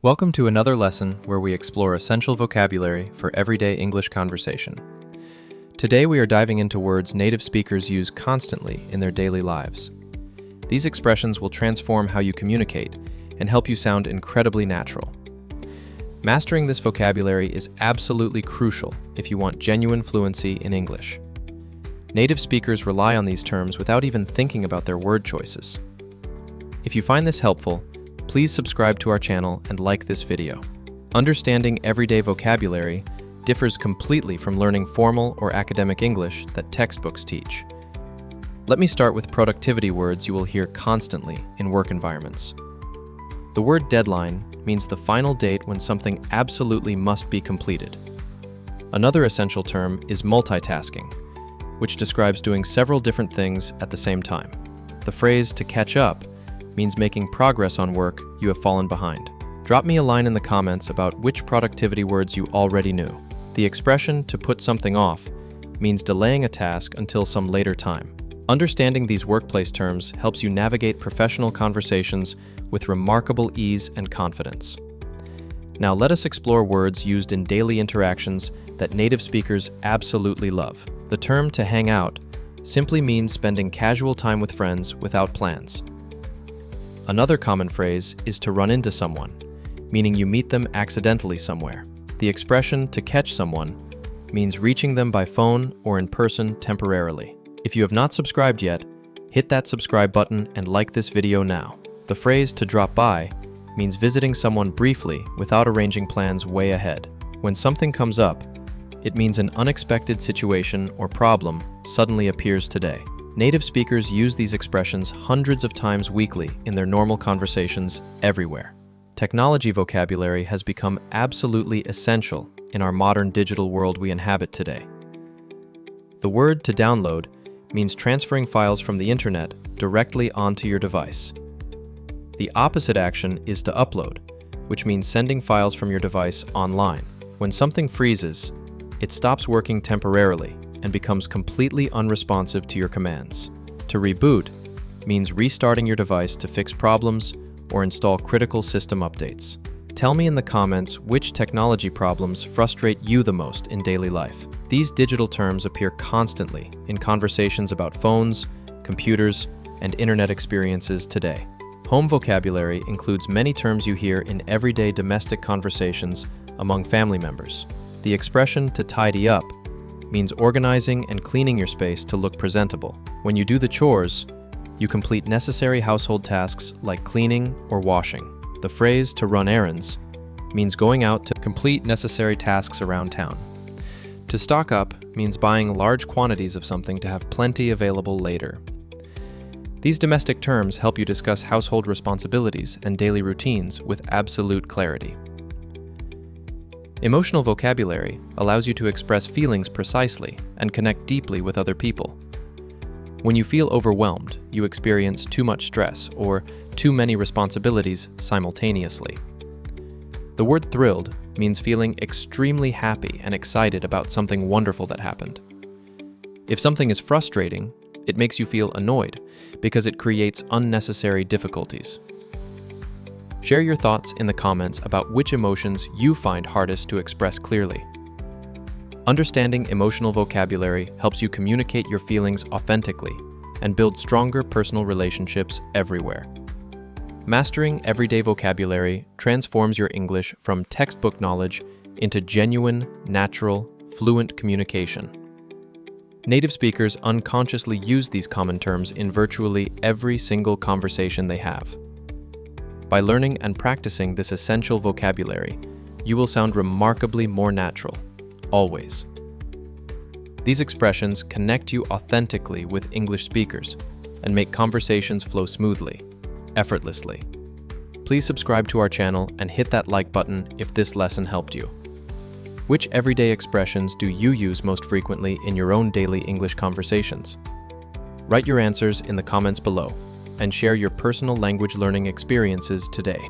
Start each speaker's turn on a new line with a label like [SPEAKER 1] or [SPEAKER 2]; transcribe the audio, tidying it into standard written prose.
[SPEAKER 1] Welcome to another lesson where we explore essential vocabulary for everyday English conversation. Today we are diving into words native speakers use constantly in their daily lives. These expressions will transform how you communicate and help you sound incredibly natural. Mastering this vocabulary is absolutely crucial if you want genuine fluency in English. Native speakers rely on these terms without even thinking about their word choices. If you find this helpful, please subscribe to our channel and like this video. Understanding everyday vocabulary differs completely from learning formal or academic English that textbooks teach. Let me start with productivity words you will hear constantly in work environments. The word deadline means the final date when something absolutely must be completed. Another essential term is multitasking, which describes doing several different things at the same time. The phrase "to catch up" means making progress on work you have fallen behind. Drop me a line in the comments about which productivity words you already knew. The expression "to put something off" means delaying a task until some later time. Understanding these workplace terms helps you navigate professional conversations with remarkable ease and confidence. Now let us explore words used in daily interactions that native speakers absolutely love. The term "to hang out" simply means spending casual time with friends without plans. Another common phrase is "to run into someone," meaning you meet them accidentally somewhere. The expression "to catch someone" means reaching them by phone or in person temporarily. If you have not subscribed yet, hit that subscribe button and like this video now. The phrase "to drop by" means visiting someone briefly without arranging plans way ahead. When something comes up, it means an unexpected situation or problem suddenly appears today. Native speakers use these expressions hundreds of times weekly in their normal conversations everywhere. Technology vocabulary has become absolutely essential in our modern digital world we inhabit today. The word "to download" means transferring files from the internet directly onto your device. The opposite action is to upload, which means sending files from your device online. When something freezes, it stops working temporarily and becomes completely unresponsive to your commands. To reboot means restarting your device to fix problems or install critical system updates. Tell me in the comments which technology problems frustrate you the most in daily life. These digital terms appear constantly in conversations about phones, computers, and internet experiences today. Home vocabulary includes many terms you hear in everyday domestic conversations among family members. The expression "to tidy up" means organizing and cleaning your space to look presentable. When you do the chores, you complete necessary household tasks like cleaning or washing. The phrase "to run errands" means going out to complete necessary tasks around town. To stock up means buying large quantities of something to have plenty available later. These domestic terms help you discuss household responsibilities and daily routines with absolute clarity. Emotional vocabulary allows you to express feelings precisely and connect deeply with other people. When you feel overwhelmed, you experience too much stress or too many responsibilities simultaneously. The word "thrilled" means feeling extremely happy and excited about something wonderful that happened. If something is frustrating, it makes you feel annoyed because it creates unnecessary difficulties. Share your thoughts in the comments about which emotions you find hardest to express clearly. Understanding emotional vocabulary helps you communicate your feelings authentically and build stronger personal relationships everywhere. Mastering everyday vocabulary transforms your English from textbook knowledge into genuine, natural, fluent communication. Native speakers unconsciously use these common terms in virtually every single conversation they have. By learning and practicing this essential vocabulary, you will sound remarkably more natural, always. These expressions connect you authentically with English speakers and make conversations flow smoothly, effortlessly. Please subscribe to our channel and hit that like button if this lesson helped you. Which everyday expressions do you use most frequently in your own daily English conversations? Write your answers in the comments below and share your personal language learning experiences today.